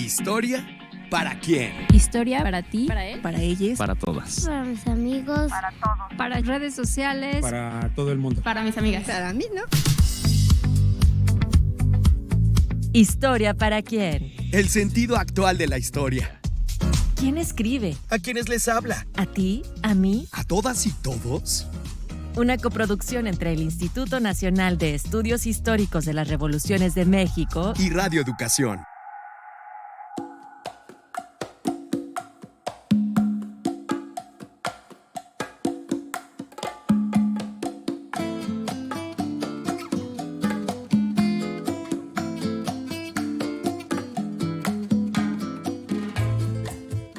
¿Historia para quién? Historia para ti, para él, para ellos, para todas, para mis amigos, para todos, para redes sociales, para todo el mundo, para mis amigas, para mí, ¿no? ¿Historia para quién? El sentido actual de la historia. ¿Quién escribe? ¿A quiénes les habla? ¿A ti? ¿A mí? ¿A todas y todos? Una coproducción entre el Instituto Nacional de Estudios Históricos de las Revoluciones de México y Radio Educación.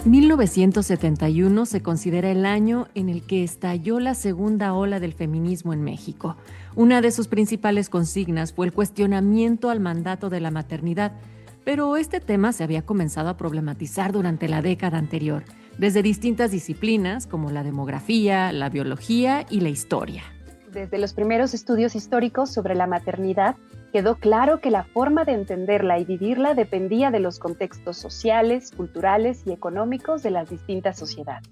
...1971 se considera el año en el que estalló la segunda ola del feminismo en México. Una de sus principales consignas fue el cuestionamiento al mandato de la maternidad, pero este tema se había comenzado a problematizar durante la década anterior, desde distintas disciplinas como la demografía, la biología y la historia. Desde los primeros estudios históricos sobre la maternidad, quedó claro que la forma de entenderla y vivirla dependía de los contextos sociales, culturales y económicos de las distintas sociedades.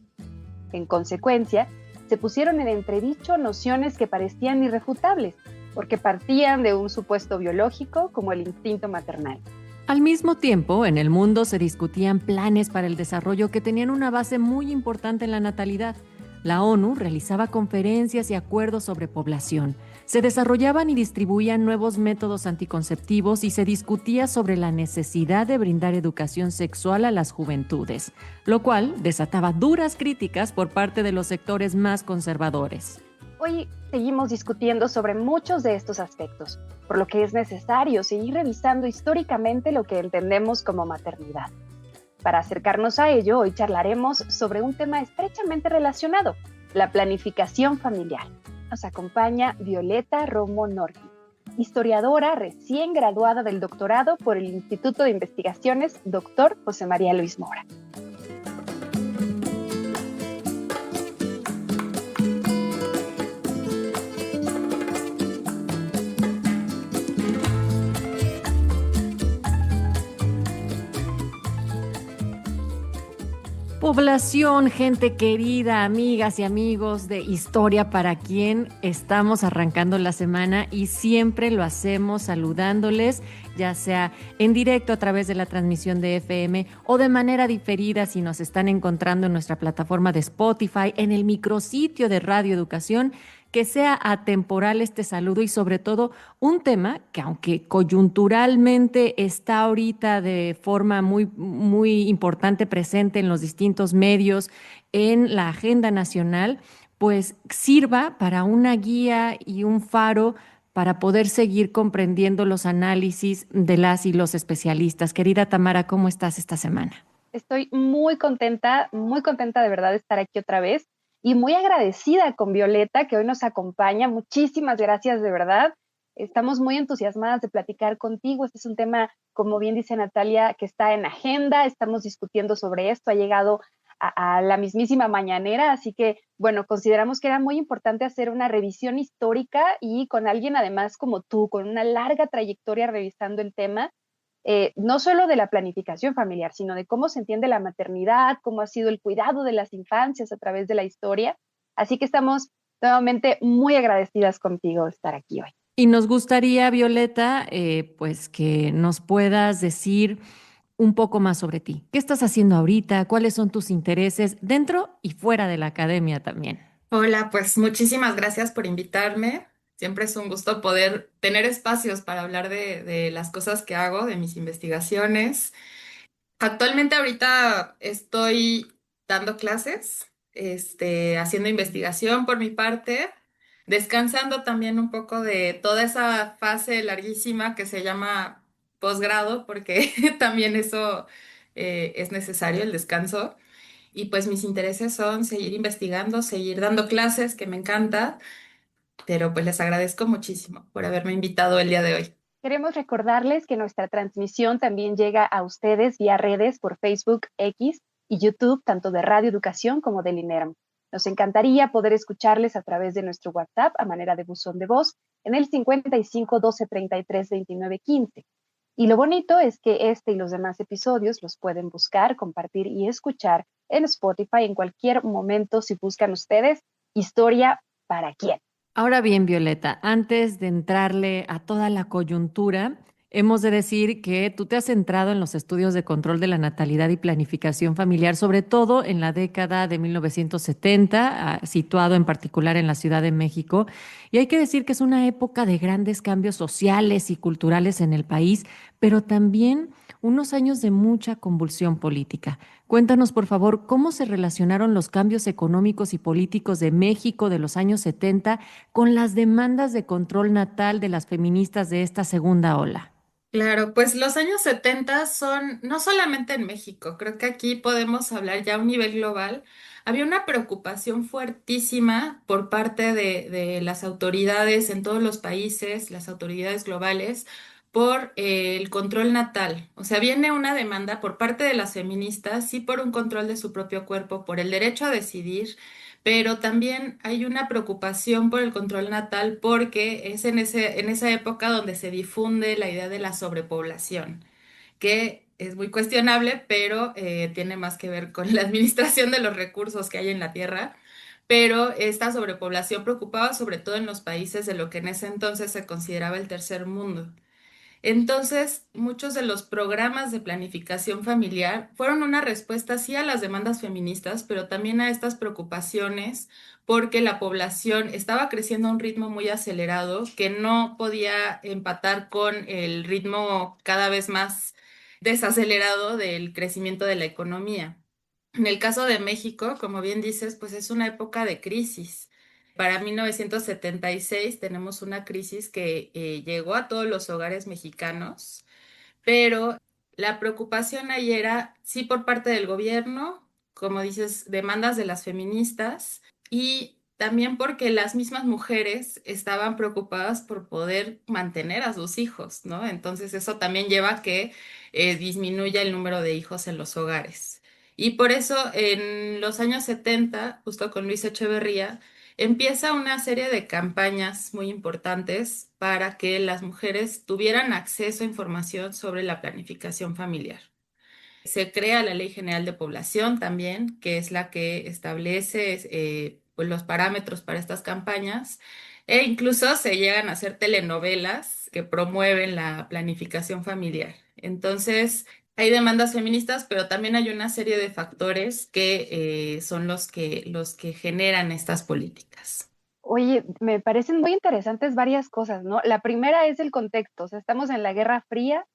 En consecuencia, se pusieron en entredicho nociones que parecían irrefutables, porque partían de un supuesto biológico como el instinto maternal. Al mismo tiempo, en el mundo se discutían planes para el desarrollo que tenían una base muy importante en la natalidad. La ONU realizaba conferencias y acuerdos sobre población. Se desarrollaban y distribuían nuevos métodos anticonceptivos y se discutía sobre la necesidad de brindar educación sexual a las juventudes, lo cual desataba duras críticas por parte de los sectores más conservadores. Hoy seguimos discutiendo sobre muchos de estos aspectos, por lo que es necesario seguir revisando históricamente lo que entendemos como maternidad. Para acercarnos a ello, hoy charlaremos sobre un tema estrechamente relacionado, la planificación familiar. Nos acompaña Violeta Romo Norqui, historiadora recién graduada del doctorado por el Instituto de Investigaciones Dr. José María Luis Mora. Población, gente querida, amigas y amigos de Historia para Quién, estamos arrancando la semana y siempre lo hacemos saludándoles, ya sea en directo a través de la transmisión de FM o de manera diferida si nos están encontrando en nuestra plataforma de Spotify, en el micrositio de Radio Educación. Que sea atemporal este saludo y sobre todo un tema que aunque coyunturalmente está ahorita de forma muy importante presente en los distintos medios, en la agenda nacional, pues sirva para una guía y un faro para poder seguir comprendiendo los análisis de las y los especialistas. Querida Tamara, ¿cómo estás esta semana? Estoy muy contenta de verdad de estar aquí otra vez. Y muy agradecida con Violeta, que hoy nos acompaña. Muchísimas gracias, de verdad. Estamos muy entusiasmadas de platicar contigo. Este es un tema, como bien dice Natalia, que está en agenda. Estamos discutiendo sobre esto. Ha llegado a la mismísima mañanera. Así que, bueno, consideramos que era muy importante hacer una revisión histórica y con alguien, además, como tú, con una larga trayectoria revisando el tema. No solo de la planificación familiar, sino de cómo se entiende la maternidad, cómo ha sido el cuidado de las infancias a través de la historia. Así que estamos nuevamente muy agradecidas contigo de estar aquí hoy. Y nos gustaría, Violeta, pues que nos puedas decir un poco más sobre ti. ¿Qué estás haciendo ahorita? ¿Cuáles son tus intereses dentro y fuera de la academia también? Hola, pues muchísimas gracias por invitarme. Siempre es un gusto poder tener espacios para hablar de las cosas que hago, de mis investigaciones. Actualmente ahorita estoy dando clases, haciendo investigación por mi parte, descansando también un poco de toda esa fase larguísima que se llama posgrado, porque también eso es necesario, el descanso. Y pues mis intereses son seguir investigando, seguir dando clases, que me encanta, pero pues les agradezco muchísimo por haberme invitado el día de hoy. Queremos recordarles que nuestra transmisión también llega a ustedes vía redes por Facebook, X y YouTube, tanto de Radio Educación como del INERM. Nos encantaría poder escucharles a través de nuestro WhatsApp a manera de buzón de voz en el 55 12 33 29 15. Y lo bonito es que este y los demás episodios los pueden buscar, compartir y escuchar en Spotify en cualquier momento si buscan ustedes Historia para quién. Ahora bien, Violeta, antes de entrarle a toda la coyuntura, hemos de decir que tú te has centrado en los estudios de control de la natalidad y planificación familiar, sobre todo en la década de 1970, situado en particular en la Ciudad de México. Y hay que decir que es una época de grandes cambios sociales y culturales en el país, pero también unos años de mucha convulsión política. Cuéntanos, por favor, cómo se relacionaron los cambios económicos y políticos de México de los años 70 con las demandas de control natal de las feministas de esta segunda ola. Claro, pues los años 70 son, no solamente en México, creo que aquí podemos hablar ya a un nivel global. Había una preocupación fuertísima por parte de las autoridades en todos los países, las autoridades globales, por el control natal. O sea, viene una demanda por parte de las feministas, sí por un control de su propio cuerpo, por el derecho a decidir, pero también hay una preocupación por el control natal porque es en esa época donde se difunde la idea de la sobrepoblación, que es muy cuestionable, pero tiene más que ver con la administración de los recursos que hay en la Tierra. Pero esta sobrepoblación preocupaba sobre todo en los países de lo que en ese entonces se consideraba el tercer mundo. Entonces, muchos de los programas de planificación familiar fueron una respuesta sí a las demandas feministas, pero también a estas preocupaciones porque la población estaba creciendo a un ritmo muy acelerado que no podía empatar con el ritmo cada vez más desacelerado del crecimiento de la economía. En el caso de México, como bien dices, pues es una época de crisis. Para 1976 tenemos una crisis que llegó a todos los hogares mexicanos, pero la preocupación ahí era, sí, por parte del gobierno, como dices, demandas de las feministas y también porque las mismas mujeres estaban preocupadas por poder mantener a sus hijos, ¿no? Entonces eso también lleva a que disminuya el número de hijos en los hogares. Y por eso en los años 70, justo con Luis Echeverría, empieza una serie de campañas muy importantes para que las mujeres tuvieran acceso a información sobre la planificación familiar. Se crea la Ley General de Población también, que es la que establece pues los parámetros para estas campañas, e incluso se llegan a hacer telenovelas que promueven la planificación familiar. Entonces, hay demandas feministas, pero también hay una serie de factores que son los que generan estas políticas. Oye, me parecen muy interesantes varias cosas, ¿no? La primera es el contexto, o sea, estamos en la Guerra Fría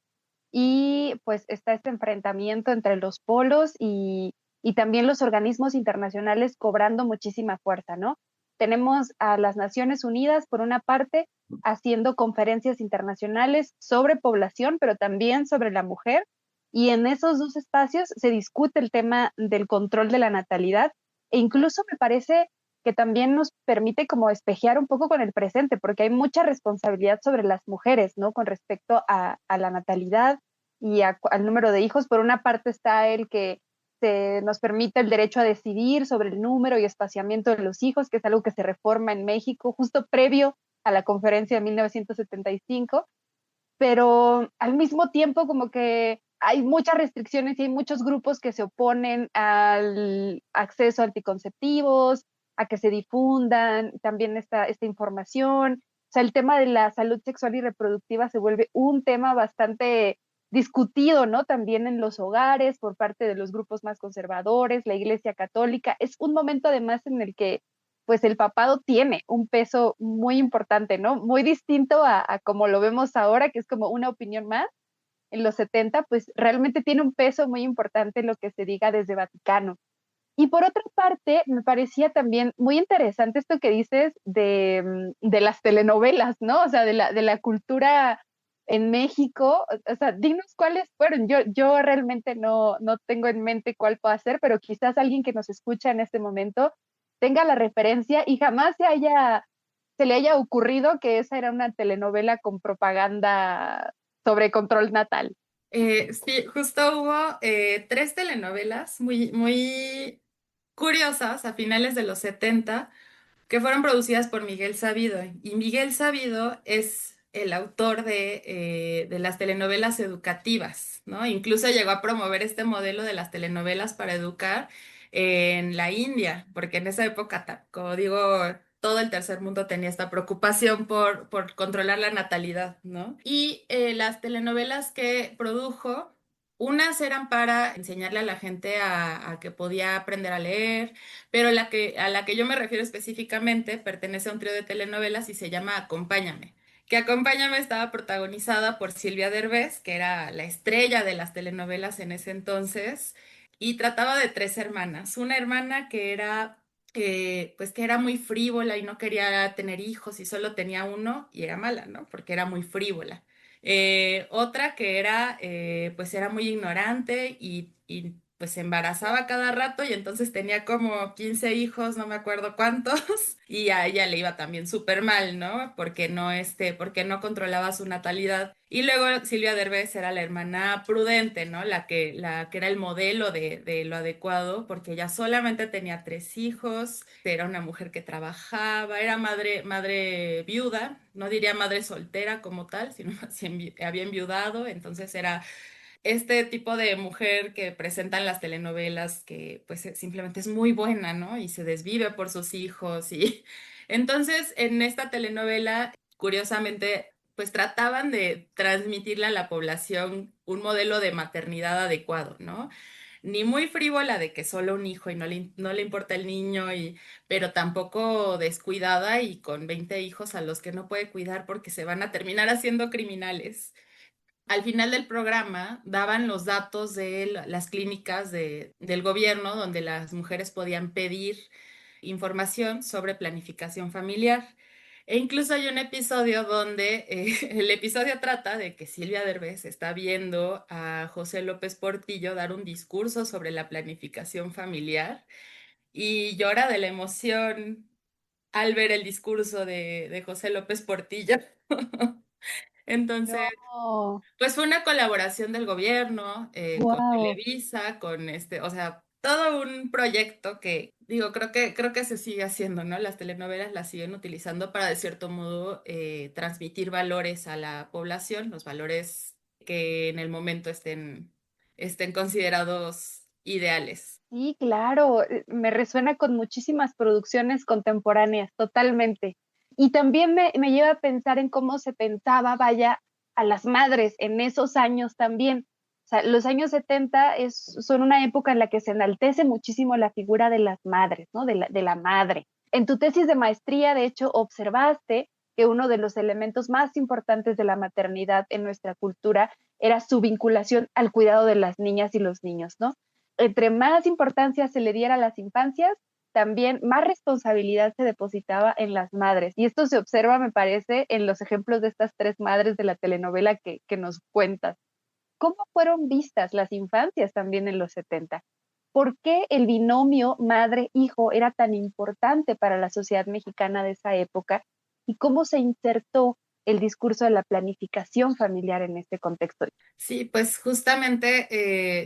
y pues está este enfrentamiento entre los polos y también los organismos internacionales cobrando muchísima fuerza, ¿no? Tenemos a las Naciones Unidas, por una parte, haciendo conferencias internacionales sobre población, pero también sobre la mujer, y en esos dos espacios se discute el tema del control de la natalidad, e incluso me parece que también nos permite como espejear un poco con el presente, porque hay mucha responsabilidad sobre las mujeres, ¿no? Con respecto a la natalidad y al número de hijos. Por una parte está el que se nos permite el derecho a decidir sobre el número y espaciamiento de los hijos, que es algo que se reforma en México justo previo a la conferencia de 1975, pero al mismo tiempo como que hay muchas restricciones y hay muchos grupos que se oponen al acceso a anticonceptivos, a que se difundan también esta información. O sea, el tema de la salud sexual y reproductiva se vuelve un tema bastante discutido, ¿no? También en los hogares por parte de los grupos más conservadores, la Iglesia Católica. Es un momento además en el que pues el papado tiene un peso muy importante, ¿no? Muy distinto a como lo vemos ahora, que es como una opinión más. En los 70, pues realmente tiene un peso muy importante lo que se diga desde Vaticano. Y por otra parte, me parecía también muy interesante esto que dices de las telenovelas, ¿no? O sea, de la cultura en México. O sea, dinos cuáles fueron. Yo realmente no tengo en mente cuál puede ser, pero quizás alguien que nos escucha en este momento tenga la referencia y jamás se le haya ocurrido que esa era una telenovela con propaganda sobre control natal. Sí, justo hubo tres telenovelas muy curiosas a finales de los 70 que fueron producidas por Miguel Sabido. Y Miguel Sabido es el autor de las telenovelas educativas, ¿no? Incluso llegó a promover este modelo de las telenovelas para educar en la India, porque en esa época, como digo, todo el tercer mundo tenía esta preocupación por controlar la natalidad, ¿no? Y las telenovelas que produjo, unas eran para enseñarle a la gente a que podía aprender a leer, pero a la que yo me refiero específicamente pertenece a un trío de telenovelas y se llama Acompáñame. Que Acompáñame estaba protagonizada por Silvia Derbez, que era la estrella de las telenovelas en ese entonces, y trataba de tres hermanas. Una hermana que era, pues que era muy frívola y no quería tener hijos y solo tenía uno y era mala, ¿no? Porque era muy frívola. Otra que era, pues era muy ignorante pues se embarazaba cada rato y entonces tenía como 15 hijos, no me acuerdo cuántos, y a ella le iba también súper mal, ¿no? Porque no controlaba su natalidad. Y luego Silvia Derbez era la hermana prudente, ¿no? La que era el modelo de lo adecuado, porque ella solamente tenía tres hijos, era una mujer que trabajaba, era madre viuda, no diría madre soltera como tal, sino más bien había enviudado, entonces era este tipo de mujer que presentan las telenovelas que pues simplemente es muy buena, ¿no? Y se desvive por sus hijos y entonces en esta telenovela, curiosamente, pues trataban de transmitirle a la población un modelo de maternidad adecuado, ¿no? Ni muy frívola de que solo un hijo y no le importa el niño, pero tampoco descuidada y con 20 hijos a los que no puede cuidar porque se van a terminar haciendo criminales. Al final del programa daban los datos de las clínicas del gobierno donde las mujeres podían pedir información sobre planificación familiar. E incluso hay un episodio donde el episodio trata de que Silvia Derbez está viendo a José López Portillo dar un discurso sobre la planificación familiar y llora de la emoción al ver el discurso de José López Portillo. Entonces, No, pues fue una colaboración del gobierno con wow. Televisa, con o sea, todo un proyecto que, digo, creo que se sigue haciendo, ¿no? Las telenovelas las siguen utilizando para, de cierto modo, transmitir valores a la población, los valores que en el momento estén considerados ideales. Sí, claro, me resuena con muchísimas producciones contemporáneas, totalmente. Y también me lleva a pensar en cómo se pensaba, vaya, a las madres en esos años también. O sea, los años 70 son una época en la que se enaltece muchísimo la figura de las madres, ¿no? De la madre. En tu tesis de maestría, de hecho, observaste que uno de los elementos más importantes de la maternidad en nuestra cultura era su vinculación al cuidado de las niñas y los niños, ¿no? Entre más importancia se le diera a las infancias, también más responsabilidad se depositaba en las madres. Y esto se observa, me parece, en los ejemplos de estas tres madres de la telenovela que nos cuentas. ¿Cómo fueron vistas las infancias también en los 70? ¿Por qué el binomio madre-hijo era tan importante para la sociedad mexicana de esa época? ¿Y cómo se insertó el discurso de la planificación familiar en este contexto? Sí, pues justamente,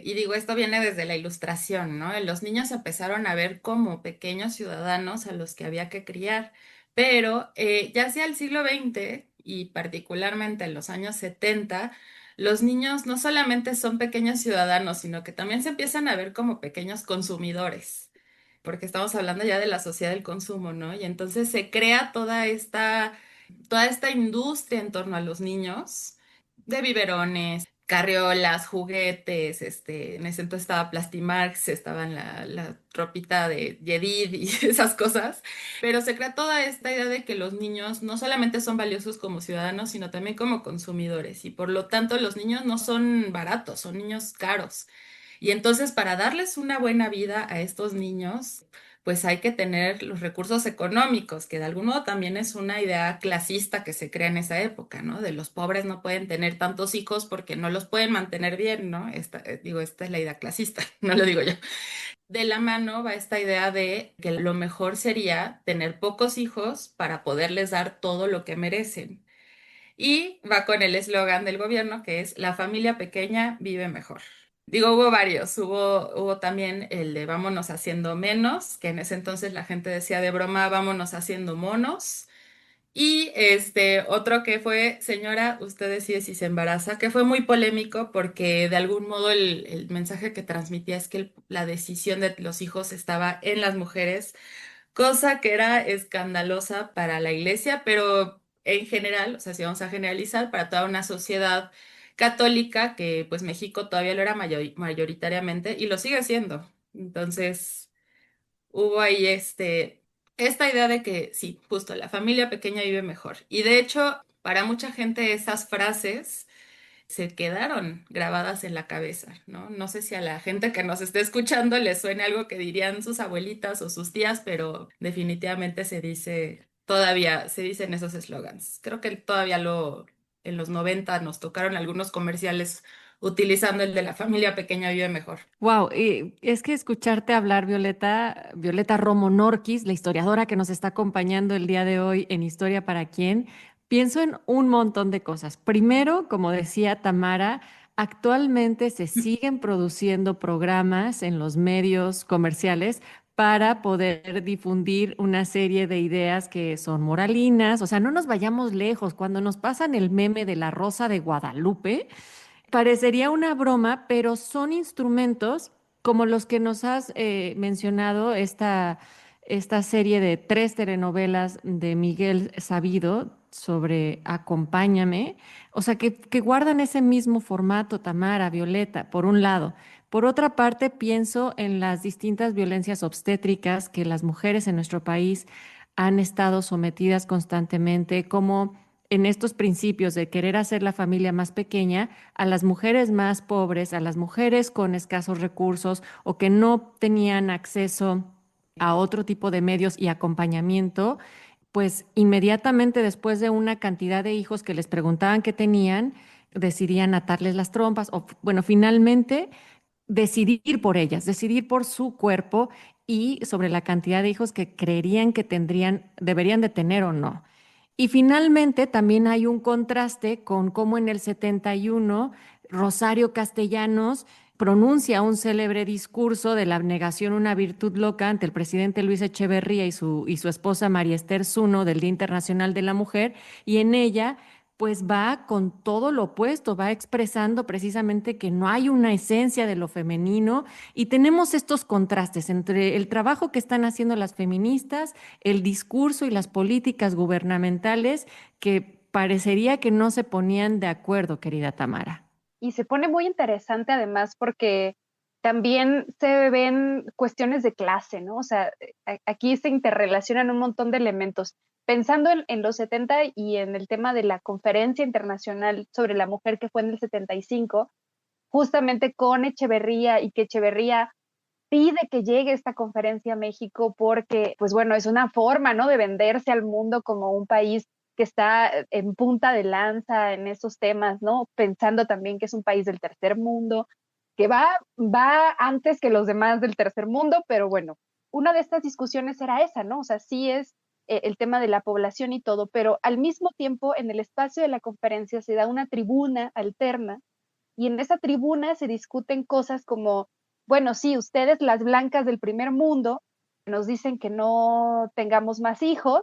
y digo, esto viene desde la Ilustración, ¿no? Los niños empezaron a ver como pequeños ciudadanos a los que había que criar, pero ya hacia el siglo XX y particularmente en los años 70, los niños no solamente son pequeños ciudadanos, sino que también se empiezan a ver como pequeños consumidores, porque estamos hablando ya de la sociedad del consumo, ¿no? Y entonces se crea toda esta industria en torno a los niños de biberones, carriolas, juguetes, en ese entonces estaba Plastimax, estaba en la ropita de Yedid y esas cosas, pero se crea toda esta idea de que los niños no solamente son valiosos como ciudadanos, sino también como consumidores, y por lo tanto los niños no son baratos, son niños caros. Y entonces para darles una buena vida a estos niños, pues hay que tener los recursos económicos, que de algún modo también es una idea clasista que se crea en esa época, ¿no? De los pobres no pueden tener tantos hijos porque no los pueden mantener bien, ¿no? Esta es la idea clasista, no lo digo yo. De la mano va esta idea de que lo mejor sería tener pocos hijos para poderles dar todo lo que merecen. Y va con el eslogan del gobierno que es la familia pequeña vive mejor. Digo, hubo varios, hubo también el de vámonos haciendo menos, que en ese entonces la gente decía de broma, vámonos haciendo monos. Y otro que fue, señora, usted decide si se embaraza, que fue muy polémico porque de algún modo el mensaje que transmitía es que la decisión de los hijos estaba en las mujeres, cosa que era escandalosa para la iglesia, pero en general, o sea, si vamos a generalizar, para toda una sociedad católica, que pues México todavía lo era mayoritariamente y lo sigue siendo. Entonces, hubo ahí esta idea de que sí, justo la familia pequeña vive mejor. Y de hecho, para mucha gente esas frases se quedaron grabadas en la cabeza, ¿no? No sé si a la gente que nos esté escuchando le suene algo que dirían sus abuelitas o sus tías, pero definitivamente todavía se dicen esos eslogans. Creo que todavía en los 90 nos tocaron algunos comerciales utilizando el de la familia pequeña vive mejor. Wow, es que escucharte hablar, Violeta Romo Norquis, la historiadora que nos está acompañando el día de hoy en Historia para Quién, pienso en un montón de cosas. Primero, como decía Tamara, actualmente se siguen produciendo programas en los medios comerciales para poder difundir una serie de ideas que son moralinas. O sea, no nos vayamos lejos. Cuando nos pasan el meme de la Rosa de Guadalupe, parecería una broma, pero son instrumentos como los que nos has mencionado, esta serie de 3 telenovelas de Miguel Sabido sobre Acompáñame, o sea, que guardan ese mismo formato, Tamara, Violeta, por un lado. Por otra parte, pienso en las distintas violencias obstétricas que las mujeres en nuestro país han estado sometidas constantemente, como en estos principios de querer hacer la familia más pequeña, a las mujeres más pobres, a las mujeres con escasos recursos o que no tenían acceso a otro tipo de medios y acompañamiento, pues inmediatamente después de una cantidad de hijos que les preguntaban qué tenían, decidían atarles las trompas o, bueno, finalmente decidir por ellas, decidir por su cuerpo y sobre la cantidad de hijos que creerían que deberían de tener o no. Y finalmente también hay un contraste con cómo en el 71 Rosario Castellanos pronuncia un célebre discurso de la abnegación, una virtud loca, ante el presidente Luis Echeverría y su esposa María Esther Zuno del Día Internacional de la Mujer, y en ella pues va con todo lo opuesto, va expresando precisamente que no hay una esencia de lo femenino y tenemos estos contrastes entre el trabajo que están haciendo las feministas, el discurso y las políticas gubernamentales que parecería que no se ponían de acuerdo, querida Tamara. Y se pone muy interesante además porque también se ven cuestiones de clase, ¿no? O sea, aquí se interrelacionan un montón de elementos. Pensando en los 70 y en el tema de la Conferencia Internacional sobre la Mujer que fue en el 75, justamente con Echeverría y que Echeverría pide que llegue esta conferencia a México porque, pues bueno, es una forma, ¿no?, de venderse al mundo como un país que está en punta de lanza en esos temas, ¿no? Pensando también que es un país del tercer mundo, que va antes que los demás del tercer mundo, pero bueno, una de estas discusiones era esa, ¿no? O sea, sí es el tema de la población y todo, pero al mismo tiempo en el espacio de la conferencia se da una tribuna alterna y en esa tribuna se discuten cosas como, bueno, sí, ustedes las blancas del primer mundo nos dicen que no tengamos más hijos,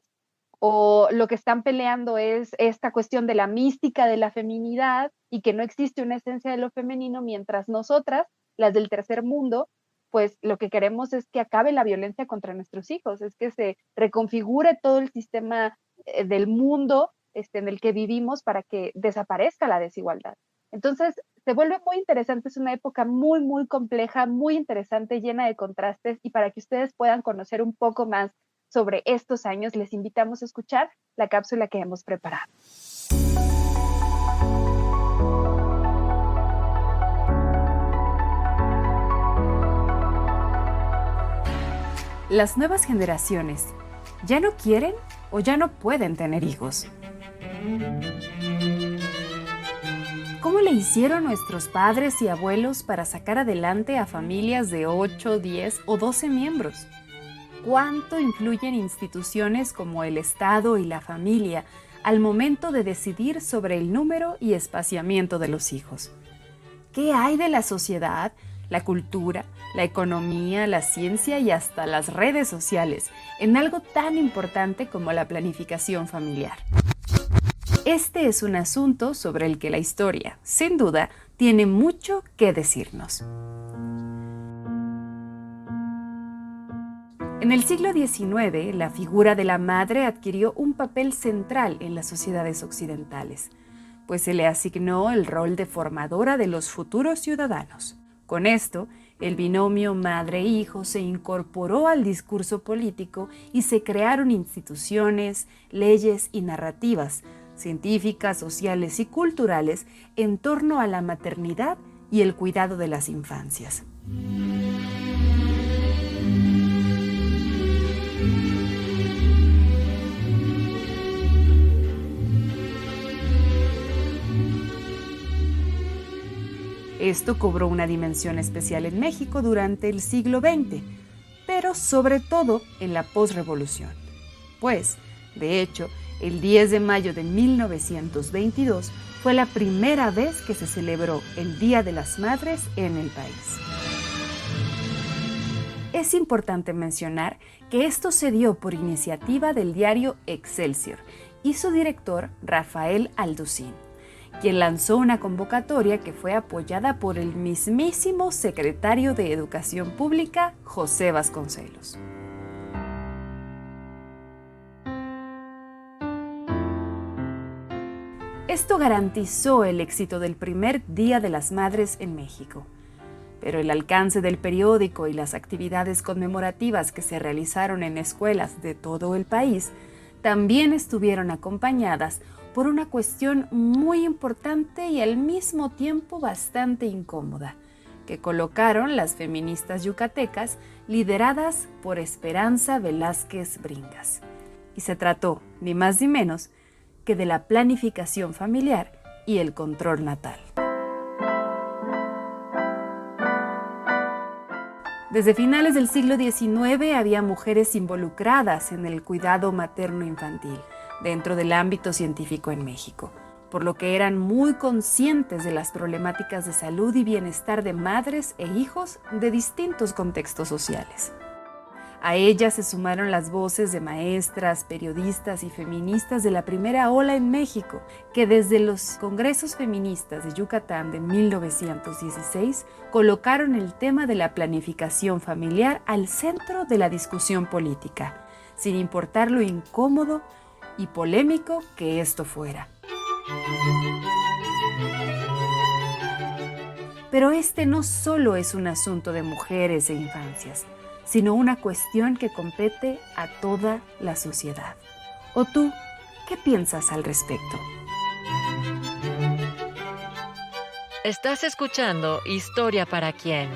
o lo que están peleando es esta cuestión de la mística de la feminidad y que no existe una esencia de lo femenino, mientras nosotras, las del tercer mundo, pues lo que queremos es que acabe la violencia contra nuestros hijos, es que se reconfigure todo el sistema del mundo en el que vivimos para que desaparezca la desigualdad. Entonces, se vuelve muy interesante, es una época muy, muy compleja, muy interesante, llena de contrastes, y para que ustedes puedan conocer un poco más sobre estos años, les invitamos a escuchar la cápsula que hemos preparado. Las nuevas generaciones ya no quieren o ya no pueden tener hijos. ¿Cómo le hicieron nuestros padres y abuelos para sacar adelante a familias de 8, 10 o 12 miembros? ¿Cuánto influyen instituciones como el Estado y la familia al momento de decidir sobre el número y espaciamiento de los hijos? ¿Qué hay de la sociedad, la cultura, la economía, la ciencia y hasta las redes sociales, en algo tan importante como la planificación familiar. Este es un asunto sobre el que la historia, sin duda, tiene mucho que decirnos. En el siglo XIX, la figura de la madre adquirió un papel central en las sociedades occidentales, pues se le asignó el rol de formadora de los futuros ciudadanos. Con esto, el binomio madre-hijo se incorporó al discurso político y se crearon instituciones, leyes y narrativas científicas, sociales y culturales en torno a la maternidad y el cuidado de las infancias. Esto cobró una dimensión especial en México durante el siglo XX, pero sobre todo en la posrevolución. Pues, de hecho, el 10 de mayo de 1922 fue la primera vez que se celebró el Día de las Madres en el país. Es importante mencionar que esto se dio por iniciativa del diario Excelsior y su director, Rafael Alducín, quien lanzó una convocatoria que fue apoyada por el mismísimo secretario de Educación Pública, José Vasconcelos. Esto garantizó el éxito del primer Día de las Madres en México, pero el alcance del periódico y las actividades conmemorativas que se realizaron en escuelas de todo el país también estuvieron acompañadas por una cuestión muy importante y al mismo tiempo bastante incómoda, que colocaron las feministas yucatecas lideradas por Esperanza Velázquez Bringas. Y se trató, ni más ni menos, que de la planificación familiar y el control natal. Desde finales del siglo XIX había mujeres involucradas en el cuidado materno-infantil dentro del ámbito científico en México, por lo que eran muy conscientes de las problemáticas de salud y bienestar de madres e hijos de distintos contextos sociales. A ellas se sumaron las voces de maestras, periodistas y feministas de la primera ola en México, que desde los congresos feministas de Yucatán de 1916 colocaron el tema de la planificación familiar al centro de la discusión política, sin importar lo incómodo y polémico que esto fuera. Pero este no solo es un asunto de mujeres e infancias, sino una cuestión que compete a toda la sociedad. ¿O tú, qué piensas al respecto? Estás escuchando Historia para quién.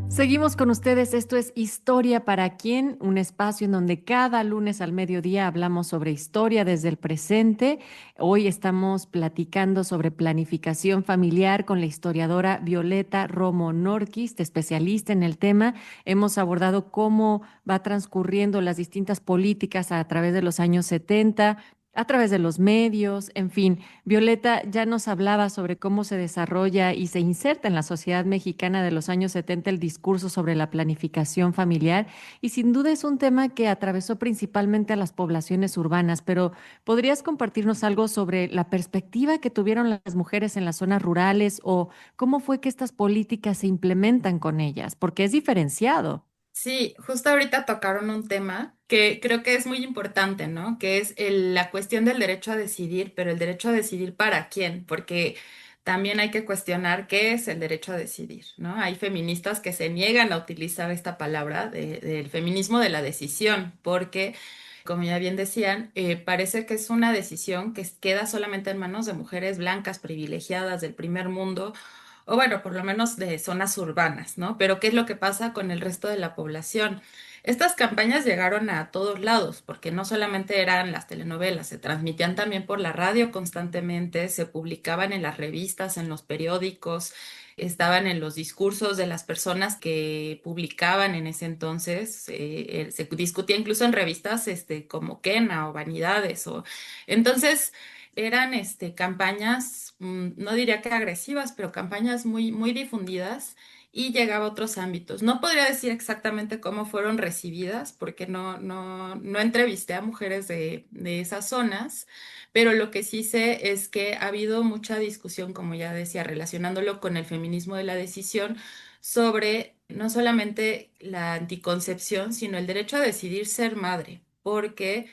Seguimos con ustedes, esto es Historia para quién, un espacio en donde cada lunes al mediodía hablamos sobre historia desde el presente. Hoy estamos platicando sobre planificación familiar con la historiadora Violeta Romo Norquist, especialista en el tema. Hemos abordado cómo va transcurriendo las distintas políticas a través de los años 70, a través de los medios, en fin. Violeta ya nos hablaba sobre cómo se desarrolla y se inserta en la sociedad mexicana de los años 70 el discurso sobre la planificación familiar y sin duda es un tema que atravesó principalmente a las poblaciones urbanas, pero ¿podrías compartirnos algo sobre la perspectiva que tuvieron las mujeres en las zonas rurales o cómo fue que estas políticas se implementan con ellas? Porque es diferenciado. Sí, justo ahorita tocaron un tema que creo que es muy importante, ¿no? Que es la cuestión del derecho a decidir, pero el derecho a decidir para quién, porque también hay que cuestionar qué es el derecho a decidir, ¿no? Hay feministas que se niegan a utilizar esta palabra del feminismo de la decisión, porque, como ya bien decían, parece que es una decisión que queda solamente en manos de mujeres blancas, privilegiadas del primer mundo o bueno, por lo menos de zonas urbanas, ¿no? Pero ¿qué es lo que pasa con el resto de la población? Estas campañas llegaron a todos lados, porque no solamente eran las telenovelas, se transmitían también por la radio constantemente, se publicaban en las revistas, en los periódicos, estaban en los discursos de las personas que publicaban en ese entonces, se discutía incluso en revistas como Quena o Vanidades, o entonces Eran campañas, no diría que agresivas, pero campañas muy, muy difundidas y llegaba a otros ámbitos. No podría decir exactamente cómo fueron recibidas porque no entrevisté a mujeres de esas zonas, pero lo que sí sé es que ha habido mucha discusión, como ya decía, relacionándolo con el feminismo de la decisión sobre no solamente la anticoncepción, sino el derecho a decidir ser madre, porque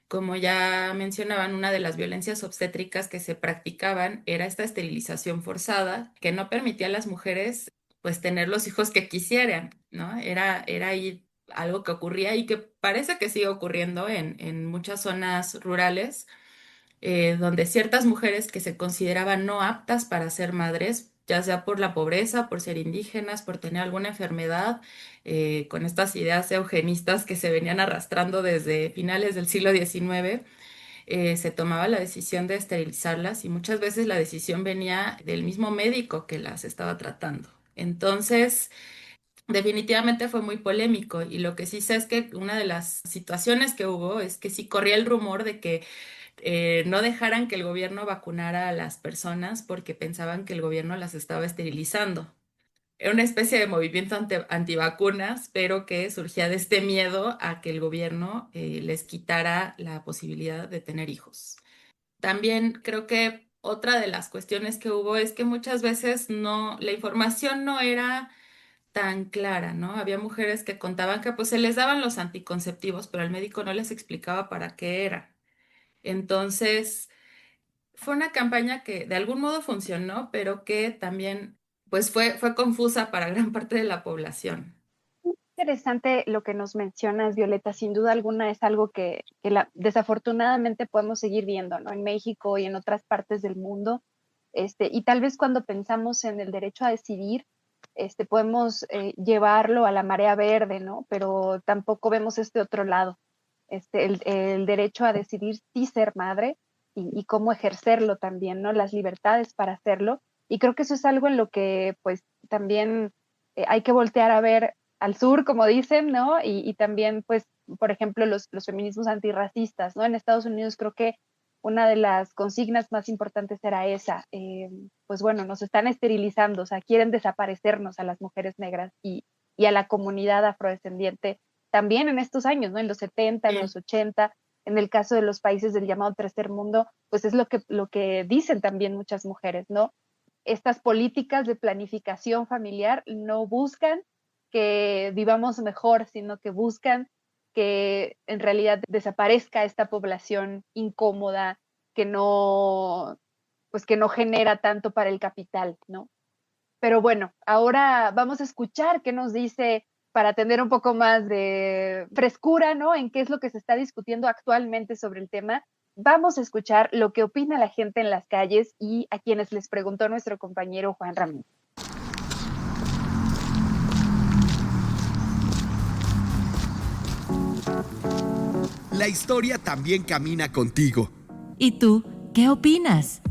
como ya mencionaban, una de las violencias obstétricas que se practicaban era esta esterilización forzada, que no permitía a las mujeres pues tener los hijos que quisieran, ¿no? Era ahí algo que ocurría y que parece que sigue ocurriendo en muchas zonas rurales donde ciertas mujeres que se consideraban no aptas para ser madres, ya sea por la pobreza, por ser indígenas, por tener alguna enfermedad, con estas ideas eugenistas que se venían arrastrando desde finales del siglo XIX, se tomaba la decisión de esterilizarlas y muchas veces la decisión venía del mismo médico que las estaba tratando. Entonces, definitivamente fue muy polémico y lo que sí sé es que una de las situaciones que hubo es que sí corría el rumor de que no dejaran que el gobierno vacunara a las personas porque pensaban que el gobierno las estaba esterilizando. Era una especie de movimiento antivacunas, pero que surgía de este miedo a que el gobierno les quitara la posibilidad de tener hijos. También creo que otra de las cuestiones que hubo es que muchas veces la información no era tan clara, ¿no? Había mujeres que contaban que pues se les daban los anticonceptivos, pero el médico no les explicaba para qué era. Entonces, fue una campaña que de algún modo funcionó, pero que también pues fue confusa para gran parte de la población. Interesante lo que nos mencionas, Violeta. Sin duda alguna es algo que desafortunadamente podemos seguir viendo, ¿no? En México y en otras partes del mundo. Y tal vez cuando pensamos en el derecho a decidir, podemos llevarlo a la marea verde, ¿no? Pero tampoco vemos este otro lado, el derecho a decidir sí ser madre y cómo ejercerlo también, ¿no? Las libertades para hacerlo. Y creo que eso es algo en lo que pues también hay que voltear a ver al sur, como dicen, ¿no? Y también, pues, por ejemplo, los feminismos antirracistas, ¿no? En Estados Unidos creo que una de las consignas más importantes era esa. Pues bueno, nos están esterilizando, o sea, quieren desaparecernos a las mujeres negras y a la comunidad afrodescendiente también en estos años, ¿no? En los 70, en los 80, en el caso de los países del llamado tercer mundo, pues es lo que dicen también muchas mujeres, ¿no? Estas políticas de planificación familiar no buscan que vivamos mejor, sino que buscan que en realidad desaparezca esta población incómoda pues que no genera tanto para el capital, ¿no? Pero bueno, ahora vamos a escuchar qué nos dice para tener un poco más de frescura, ¿no? En qué es lo que se está discutiendo actualmente sobre el tema. Vamos a escuchar lo que opina la gente en las calles y a quienes les preguntó nuestro compañero Juan Ramírez. La historia también camina contigo. ¿Y tú qué opinas?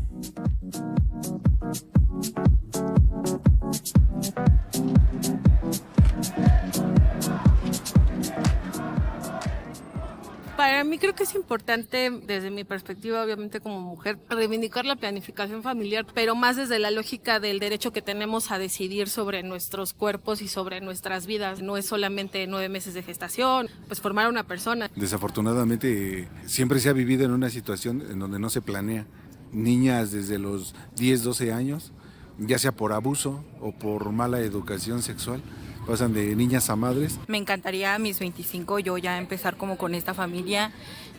Para mí creo que es importante, desde mi perspectiva, obviamente como mujer, reivindicar la planificación familiar, pero más desde la lógica del derecho que tenemos a decidir sobre nuestros cuerpos y sobre nuestras vidas. No es solamente 9 meses de gestación, pues formar a una persona. Desafortunadamente, siempre se ha vivido en una situación en donde no se planea. Niñas desde los 10, 12 años, ya sea por abuso o por mala educación sexual, pasan de niñas a madres. Me encantaría a mis 25 yo ya empezar como con esta familia,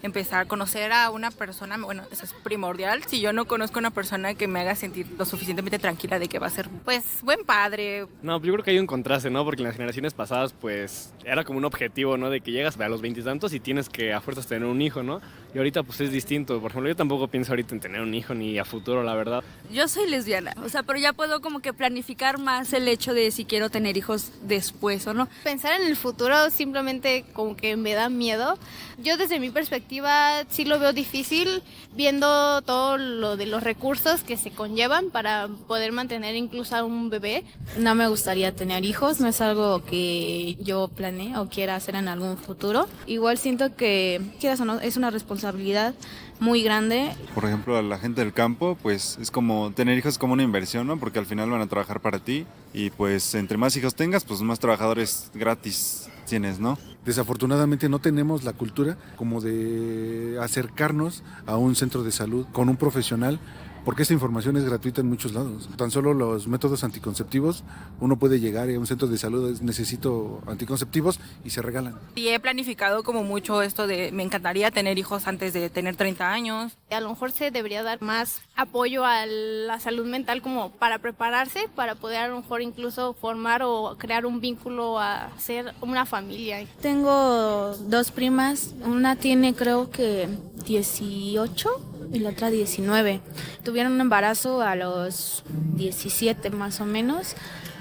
empezar a conocer a una persona, bueno, eso es primordial. Si yo no conozco a una persona que me haga sentir lo suficientemente tranquila de que va a ser, pues, buen padre. No, yo creo que hay un contraste, ¿no? Porque en las generaciones pasadas, pues, era como un objetivo, ¿no? De que llegas a los 20 y tantos y tienes que a fuerzas tener un hijo, ¿no? Y ahorita, pues, es distinto. Por ejemplo, yo tampoco pienso ahorita en tener un hijo ni a futuro, la verdad. Yo soy lesbiana, o sea, pero ya puedo como que planificar más el hecho de si quiero tener hijos después o no. Pensar en el futuro simplemente como que me da miedo. Yo desde mi perspectiva sí lo veo difícil, viendo todo lo de los recursos que se conllevan para poder mantener incluso a un bebé. No me gustaría tener hijos, no es algo que yo planee o quiera hacer en algún futuro. Igual siento que, quieras o no, es una responsabilidad responsabilidad muy grande. Por ejemplo, a la gente del campo, pues es como tener hijos como una inversión, ¿no? Porque al final van a trabajar para ti y pues entre más hijos tengas, pues más trabajadores gratis tienes, ¿no? Desafortunadamente no tenemos la cultura como de acercarnos a un centro de salud con un profesional, porque esta información es gratuita en muchos lados. Tan solo los métodos anticonceptivos, uno puede llegar a un centro de salud, necesito anticonceptivos, y se regalan. Y he planificado como mucho esto de, me encantaría tener hijos antes de tener 30 años. A lo mejor se debería dar más apoyo a la salud mental como para prepararse, para poder a lo mejor incluso formar o crear un vínculo a ser una familia. Tengo 2 primas, una tiene creo que 18 y la otra 19. Tuvieron un embarazo a los 17 más o menos.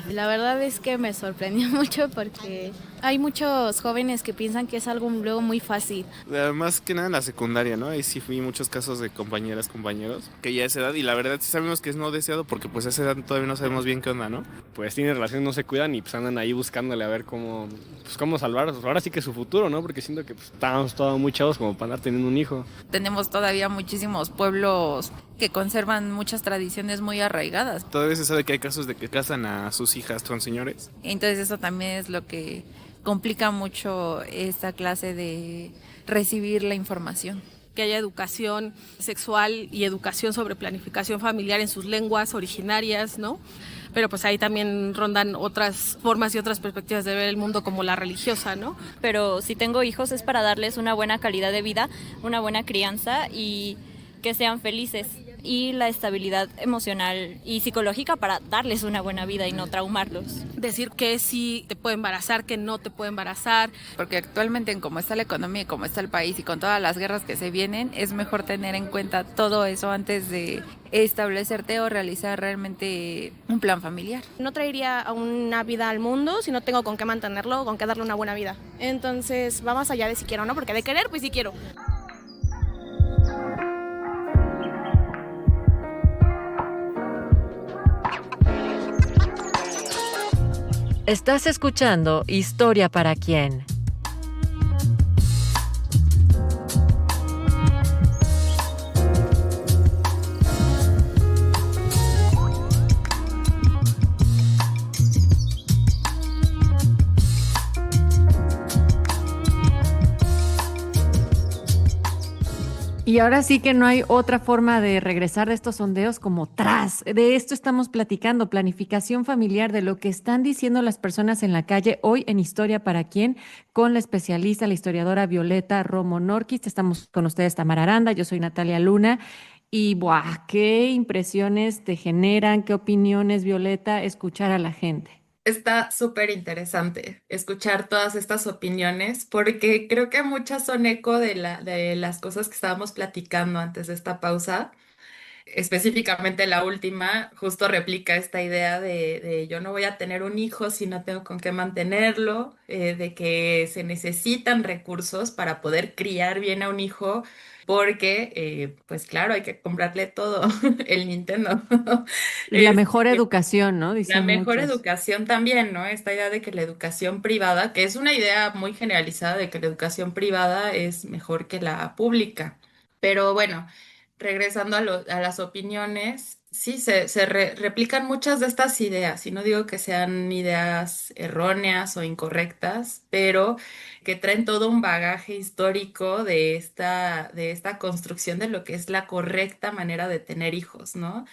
La verdad es que me sorprendió mucho porque hay muchos jóvenes que piensan que es algo luego muy fácil. Más que nada en la secundaria, ¿no? Ahí sí fui muchos casos de compañeras, compañeros, que ya a esa edad, y la verdad sí sabemos que es no deseado porque pues a esa edad todavía no sabemos bien qué onda, ¿no? Pues tienen relaciones, no se cuidan y pues andan ahí buscándole a ver cómo salvar, pues, ahora sí que su futuro, ¿no? Porque siento que pues, estamos todos muy chavos como para andar teniendo un hijo. Tenemos todavía muchísimos pueblos que conservan muchas tradiciones muy arraigadas. Todavía se sabe que hay casos de que casan a sus hijas con señores. Entonces eso también es lo que complica mucho esta clase de recibir la información. Que haya educación sexual y educación sobre planificación familiar en sus lenguas originarias, ¿no? Pero pues ahí también rondan otras formas y otras perspectivas de ver el mundo como la religiosa, ¿no? Pero si tengo hijos es para darles una buena calidad de vida, una buena crianza y que sean felices, y la estabilidad emocional y psicológica para darles una buena vida y no traumarlos. Decir que sí te puede embarazar, que no te puede embarazar. Porque actualmente en cómo está la economía y cómo está el país y con todas las guerras que se vienen, es mejor tener en cuenta todo eso antes de establecerte o realizar realmente un plan familiar. No traería a una vida al mundo si no tengo con qué mantenerlo o con qué darle una buena vida. Entonces va más allá de si quiero o no, porque de querer pues sí quiero. Estás escuchando Historia para quién. Y ahora sí que no hay otra forma de regresar de estos sondeos como tras. De esto estamos platicando, planificación familiar, de lo que están diciendo las personas en la calle hoy en Historia para quién, con la especialista, la historiadora Violeta Romo Norquist. Estamos con ustedes, Tamara Aranda, yo soy Natalia Luna. Y ¡buah! ¿Qué impresiones te generan? ¿Qué opiniones, Violeta, escuchar a la gente? Está súper interesante escuchar todas estas opiniones porque creo que muchas son eco de las cosas que estábamos platicando antes de esta pausa. Específicamente la última justo replica esta idea de yo no voy a tener un hijo si no tengo con qué mantenerlo, de que se necesitan recursos para poder criar bien a un hijo porque, pues claro, hay que comprarle todo, el Nintendo. Y la mejor educación, ¿no? La Dicen mejor muchos. educación también, ¿no? Esta idea de que la educación privada, que es una idea muy generalizada de que la educación privada es mejor que la pública. Pero bueno, regresando a las opiniones, sí, replican muchas de estas ideas, y no digo que sean ideas erróneas o incorrectas, pero que traen todo un bagaje histórico de esta construcción de lo que es la correcta manera de tener hijos, ¿no?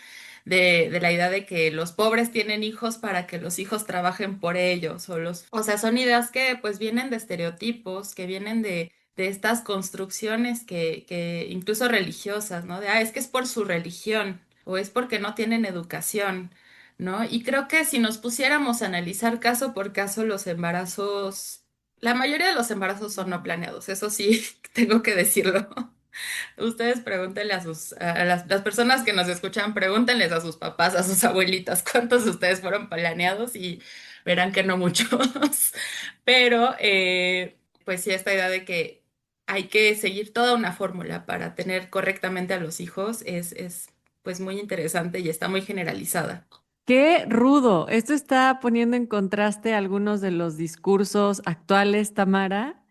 De la idea de que los pobres tienen hijos para que los hijos trabajen por ellos, o sea, son ideas que pues vienen de estereotipos, que vienen de estas construcciones que incluso religiosas, ¿no? Es que es por su religión o es porque no tienen educación, ¿no? Y creo que si nos pusiéramos a analizar caso por caso los embarazos, la mayoría de los embarazos son no planeados, eso sí, tengo que decirlo. Ustedes pregúntenle a las personas que nos escuchan, pregúntenles a sus papás, a sus abuelitas, cuántos de ustedes fueron planeados y verán que no muchos. Pero, pues sí, esta idea de que hay que seguir toda una fórmula para tener correctamente a los hijos es pues muy interesante y está muy generalizada. ¡Qué rudo! Esto está poniendo en contraste algunos de los discursos actuales, Tamara.